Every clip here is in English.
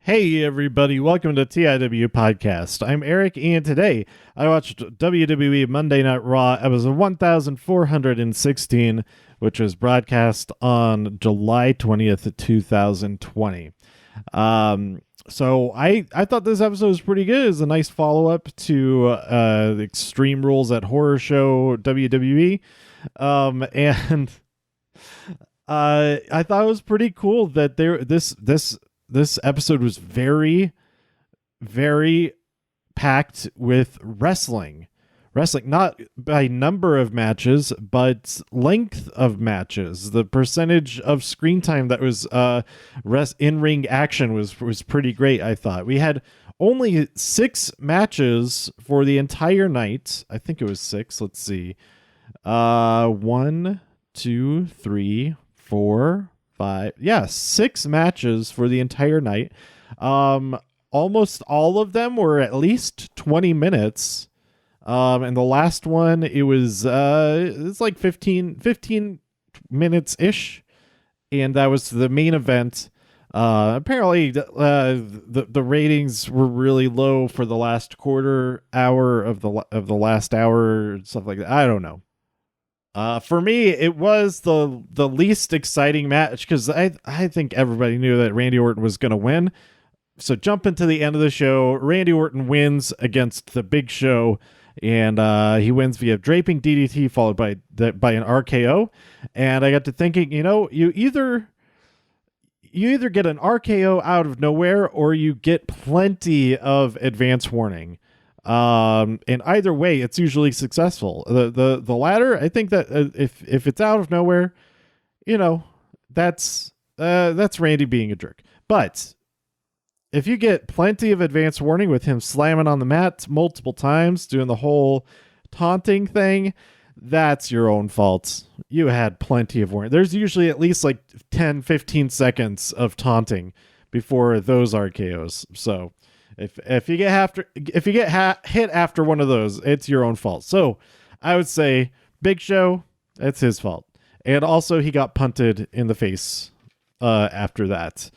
Hey everybody, welcome to TIW Podcast. I'm Eric, and today I watched WWE Monday Night Raw episode 1416, which was broadcast on July 20th, 2020. So I thought this episode was pretty good. It's a nice follow-up to the Extreme Rules at Horror Show WWE. And I thought it was pretty cool that this episode was very, very packed with wrestling. Wrestling, not by number of matches, but length of matches. The percentage of screen time that was in-ring action was pretty great, I thought. We had only 6 matches for the entire night. I think it was 6. Let's see. 1, 2, 3, 4... 5, yeah, 6 matches for the entire night. Almost all of them were at least 20 minutes. And the last one, it's like 15 minutes ish. And that was the main event. Apparently the ratings were really low for the last quarter hour of the last hour, stuff like that. I don't know. For me, it was the least exciting match because I think everybody knew that Randy Orton was going to win. So jump into the end of the show. Randy Orton wins against the Big Show, and he wins via draping DDT followed by an RKO. And I got to thinking, you either get an RKO out of nowhere or you get plenty of advance warning. And either way, it's usually successful. The latter, I think that if it's out of nowhere, that's Randy being a jerk. But if you get plenty of advance warning with him slamming on the mat multiple times, doing the whole taunting thing, that's your own fault. You had plenty of warning. There's usually at least like 10, 15 seconds of taunting before those RKOs. So If you get hit after one of those, it's your own fault. So I would say Big Show, it's his fault. And also he got punted in the face after that.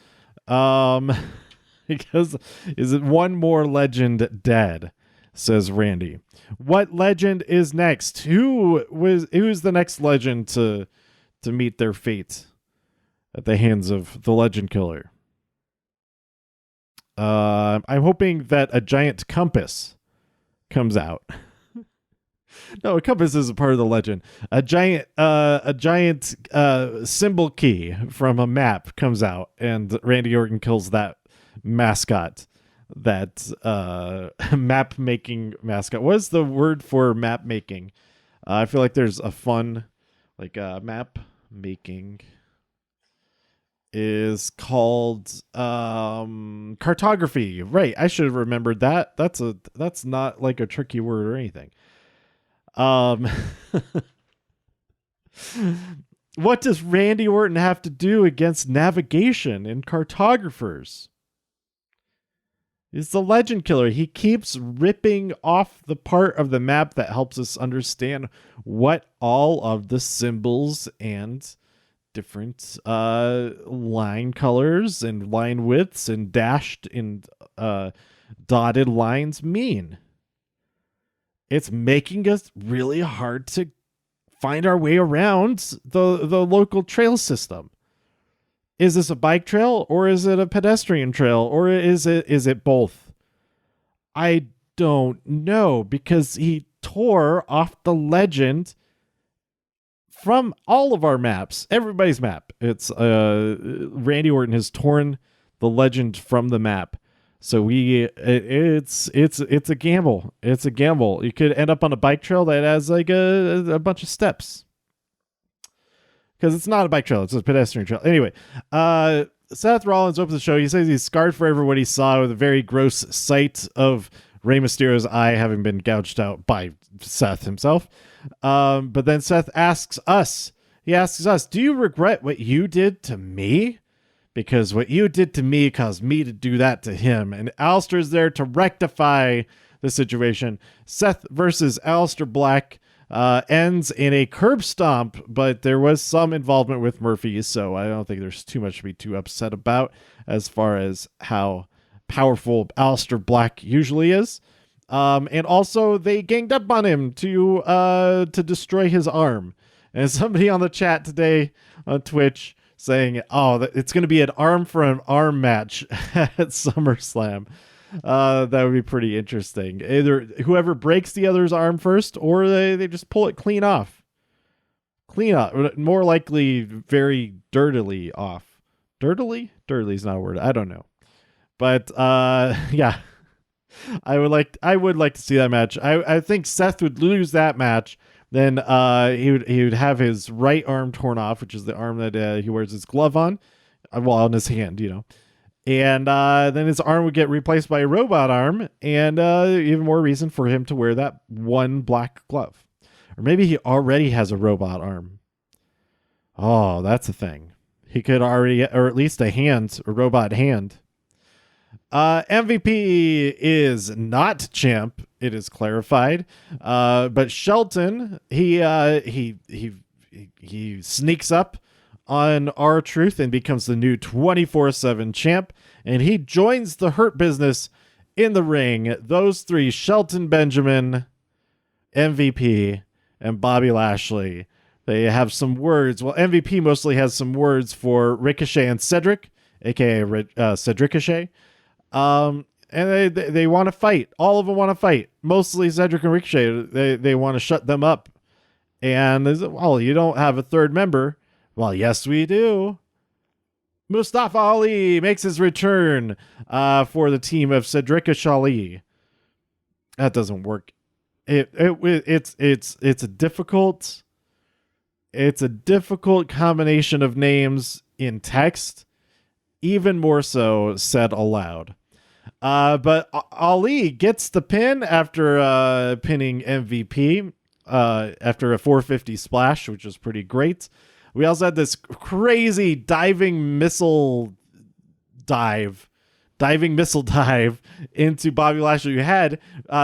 Because is it one more legend dead, says Randy. What legend is next? Who's the next legend to meet their fate at the hands of the Legend Killer? I'm hoping that a giant compass comes out. No, a compass is a part of the legend. A giant symbol key from a map comes out, and Randy Orton kills that mascot. That map making mascot. What is the word for map making? I feel like there's a fun map making is called cartography. Right, I should have remembered that. That's not like a tricky word or anything. What does Randy Orton have to do against navigation and cartographers? He's the Legend Killer. He keeps ripping off the part of the map that helps us understand what all of the symbols and different line colors and line widths and dashed and dotted lines mean. It's making us really hard to find our way around the local trail system. Is this a bike trail or is it a pedestrian trail or is it both? I don't know, because he tore off the legend from all of our maps, everybody's map. It's Randy Orton has torn the legend from the map. So it's a gamble. It's a gamble. You could end up on a bike trail that has like a bunch of steps. Because it's not a bike trail, it's a pedestrian trail. Anyway, Seth Rollins opens the show. He says he's scarred forever what he saw with a very gross sight of Rey Mysterio's eye having been gouged out by Seth himself. But then Seth asks us, do you regret what you did to me? Because what you did to me caused me to do that to him. And Aleister's there to rectify the situation. Seth versus Aleister Black ends in a curb stomp, but there was some involvement with Murphy, so I don't think there's too much to be too upset about as far as how powerful Aleister Black usually is. And also they ganged up on him to destroy his arm. And somebody on the chat today on Twitch saying, "Oh, it's going to be an arm for an arm match at SummerSlam." That would be pretty interesting. Either whoever breaks the other's arm first, or they just pull it clean off. Clean off. More likely, very dirtily off. Dirtily? Dirtily is not a word. I don't know. But yeah. I would like to see that match. I think Seth would lose that match. Then he would have his right arm torn off, which is the arm that he wears his glove on, well, on his hand, and then his arm would get replaced by a robot arm, and even more reason for him to wear that one black glove. Or maybe he already has a robot arm. Oh, that's a thing. He could already, or at least a robot hand. MVP is not champ. It is clarified. But Shelton, he sneaks up on R-Truth and becomes the new 24/7 champ. And he joins the Hurt Business in the ring. Those three, Shelton Benjamin, MVP, and Bobby Lashley. They have some words. Well, MVP mostly has some words for Ricochet and Cedric, aka Cedric Ricochet. And they want to fight. All of them want to fight. Mostly Cedric and Ricochet. They want to shut them up. And well, you don't have a third member. Well, yes, we do. Mustafa Ali makes his return for the team of Cedric Ali. That doesn't work. It's a difficult combination of names in text, even more so said aloud. But Ali gets the pin after pinning MVP after a 450 splash, which was pretty great. We also had this crazy diving missile dive into Bobby Lashley. You had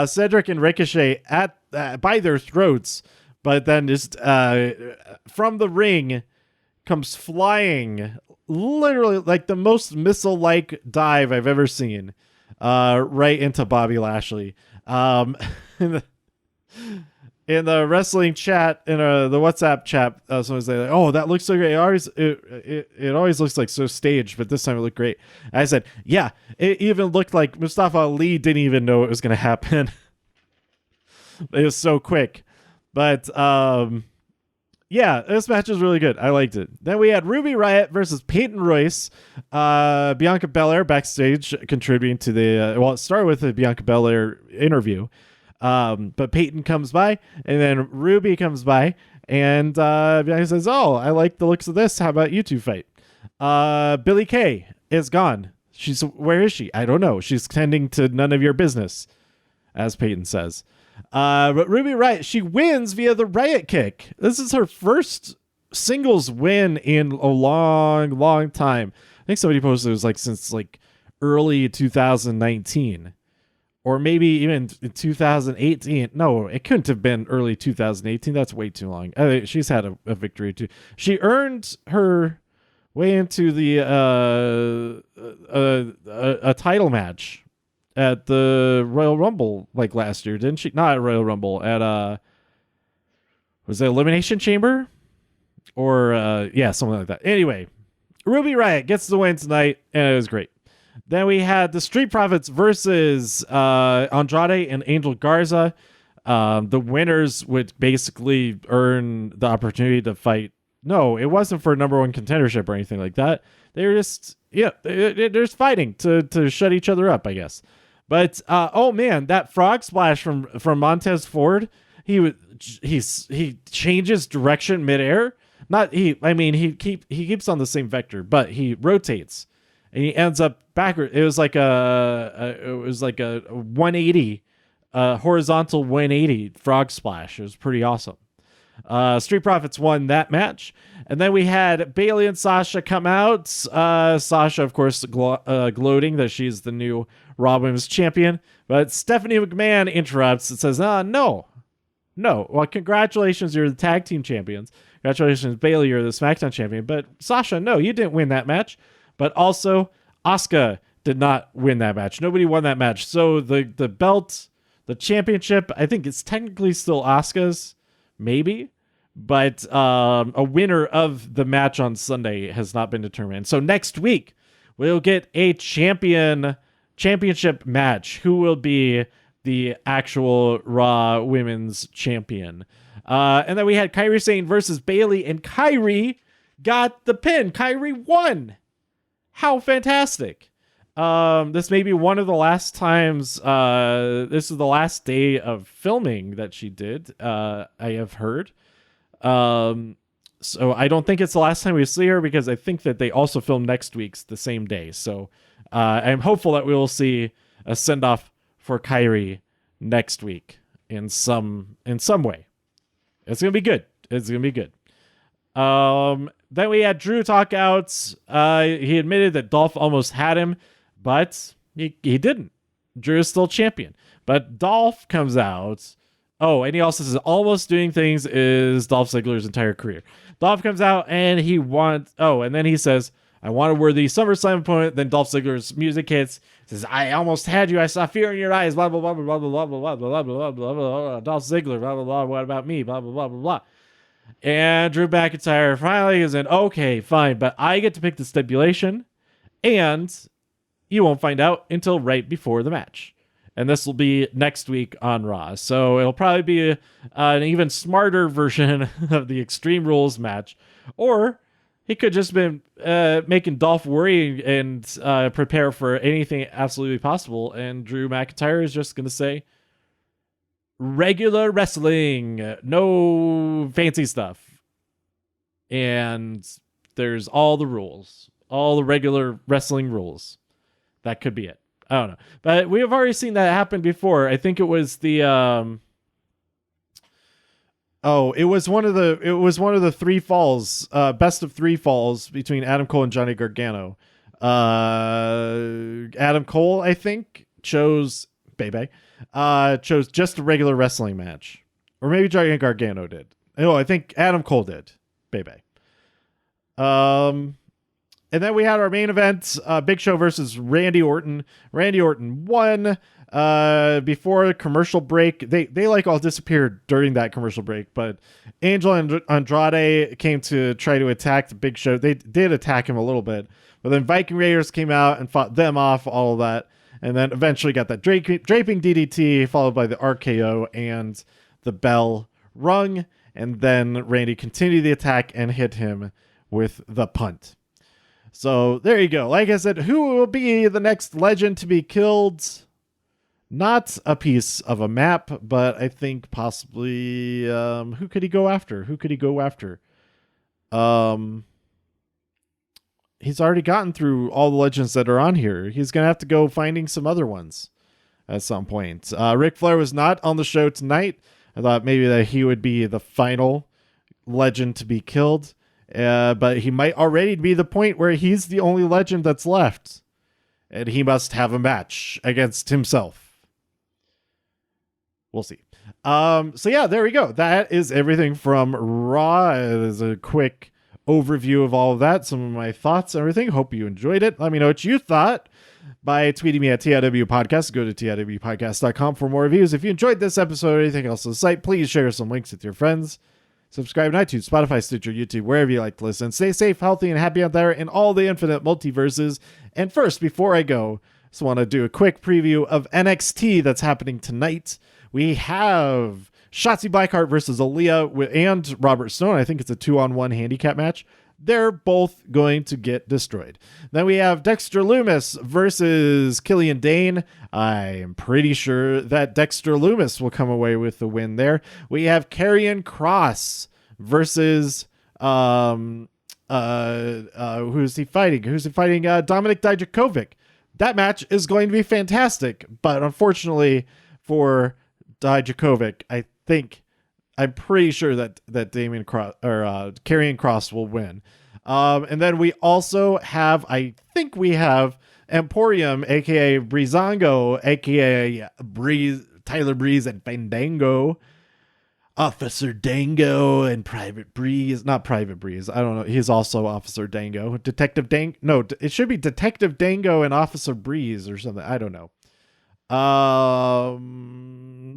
Cedric and Ricochet by their throats, but then just from the ring comes flying, literally like the most missile-like dive I've ever seen, right into Bobby Lashley. In the wrestling chat, in the WhatsApp chat, someone say, "Oh, that looks so great. It always looks like so staged, but this time it looked great." I said, "Yeah, it even looked like Mustafa Ali didn't even know it was going to happen." It was so quick, but yeah, this match is really good. I liked it. Then we had Ruby Riott versus Peyton Royce. Bianca Belair backstage contributing to the it started with the Bianca Belair interview. But Peyton comes by, and then Ruby comes by, and Bianca says, "Oh, I like the looks of this. How about you two fight?" Billie Kay is gone. Where is she? I don't know. She's tending to none of your business, as Peyton says. But Ruby Riott, she wins via the Riot Kick. This is her first singles win in a long, long time. I think somebody posted it was since early 2019. Or maybe even 2018. No, it couldn't have been early 2018. That's way too long. She's had a victory too. She earned her way into the a title match at the Royal Rumble last year, didn't she? Not at Royal Rumble. At was it Elimination Chamber? Or yeah, something like that. Anyway, Ruby Riott gets the win tonight, and it was great. Then we had the Street Profits versus Andrade and Angel Garza. The winners would basically earn the opportunity to fight. No, it wasn't for number one contendership or anything like that. They were just, they're just fighting to shut each other up, I guess. But oh man, that frog splash from Montez Ford, he changes direction midair. He keeps on the same vector, but he rotates. And he ends up backward. It was like a 180, horizontal 180 frog splash. It was pretty awesome. Street Profits won that match, and then we had Bayley and Sasha come out. Sasha, of course, gloating that she's the new Raw Women's Champion, but Stephanie McMahon interrupts and says, "No. Well, congratulations, you're the tag team champions. Congratulations, Bayley, you're the SmackDown champion. But Sasha, no, you didn't win that match." But also, Asuka did not win that match. Nobody won that match. So the belt, the championship, I think it's technically still Asuka's, maybe, but a winner of the match on Sunday has not been determined. So next week we'll get a championship match. Who will be the actual Raw Women's Champion? And then we had Kairi Sane versus Bayley, and Kairi got the pin. Kairi won. How fantastic. This may be one of the last times, this is the last day of filming that she did, I have heard. So I don't think it's the last time we see her, because I think that they also film next week's the same day. So I'm hopeful that we will see a send-off for Kairi next week in some way. It's going to be good. It's going to be good. Then we had Drew talk out. He admitted that Dolph almost had him, but he didn't. Drew is still champion. But Dolph comes out. Oh, and he also says almost doing things is Dolph Ziggler's entire career. Dolph comes out and he wants... Oh, and then he says, I want a worthy SummerSlam opponent. Then Dolph Ziggler's music hits. Says, I almost had you. I saw fear in your eyes. Blah, blah, blah, blah, blah, blah, blah, blah, blah, blah, blah, blah, Dolph Ziggler, blah, blah, blah. What about me? Blah, blah, blah, blah, blah. And Drew McIntyre finally is in, okay, fine, but I get to pick the stipulation, and you won't find out until right before the match. And this will be next week on Raw. So it'll probably be an even smarter version of the Extreme Rules match. Or he could just been making Dolph worry and prepare for anything absolutely possible. And Drew McIntyre is just going to say, regular wrestling, no fancy stuff. And there's all the rules, all the regular wrestling rules. That could be it. I don't know. But we have already seen that happen before. I think it was the it was one of the three falls, best of three falls between Adam Cole and Johnny Gargano. Adam Cole, I think, chose just a regular wrestling match. Or maybe Johnny Gargano did. No, I think Adam Cole did. And then we had our main event, Big Show versus Randy Orton. Randy Orton won before a commercial break. They like all disappeared during that commercial break, but Angel and Andrade came to try to attack the Big Show. They did attack him a little bit, but then Viking Raiders came out and fought them off, all of that, and then eventually got that draping DDT followed by the RKO and the bell rung, and then Randy continued the attack and hit him with the punt. So there you go. Like I said, who will be the next legend to be killed? Not a piece of a map, but I think possibly who could he go after? He's already gotten through all the legends that are on here. He's going to have to go finding some other ones at some point. Ric Flair was not on the show tonight. I thought maybe that he would be the final legend to be killed. But he might already be the point where he's the only legend that's left. And he must have a match against himself. We'll see. So yeah, there we go. That is everything from Raw. It is a quick overview of all of that. Some of my thoughts and everything. Hope you enjoyed it. Let me know what you thought by tweeting me at TIW Podcast. Go to TIWpodcast.com for more reviews. If you enjoyed this episode or anything else on the site, please share some links with your friends. Subscribe on iTunes, Spotify, Stitcher, YouTube, wherever you like to listen. Stay safe, healthy, and happy out there in all the infinite multiverses. And first, before I go, just want to do a quick preview of NXT that's happening tonight. We have Shotzi Blackheart versus Aaliyah and Robert Stone. I think it's a 2-on-1 handicap match. They're both going to get destroyed. Then we have Dexter Lumis versus Killian Dane. I am pretty sure that Dexter Lumis will come away with the win there. We have Karrion Kross versus who's he fighting? Dominik Dijakovic. That match is going to be fantastic, but unfortunately for Dijakovic, I'm pretty sure that Karrion Kross will win. And then we also have, Emporium, aka Breezango, aka Tyler Breeze and Fandango. Officer Dango and Private Breeze. Not Private Breeze. I don't know. He's also Officer Dango. Detective Dango. No, it should be Detective Dango and Officer Breeze or something. I don't know.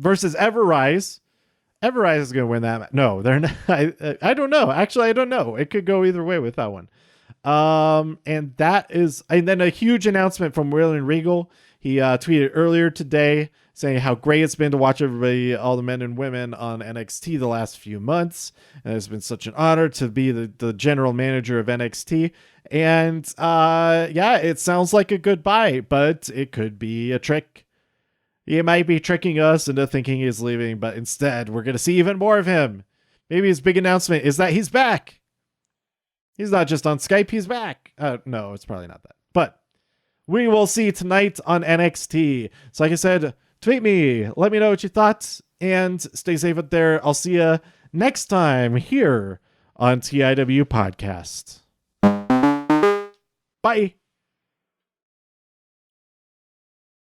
Versus Everrise. Everrise is going to win that. No, they're not. I don't know. Actually, I don't know. It could go either way with that one. And then a huge announcement from William Regal. He tweeted earlier today saying how great it's been to watch everybody, all the men and women on NXT the last few months. And it's been such an honor to be the general manager of NXT. And yeah, it sounds like a goodbye, but it could be a trick. He might be tricking us into thinking he's leaving, but instead we're going to see even more of him. Maybe his big announcement is that he's back. He's not just on Skype, he's back. No, it's probably not that. But we will see tonight on NXT. So like I said, tweet me. Let me know what you thought. And stay safe out there. I'll see you next time here on TIW Podcast. Bye.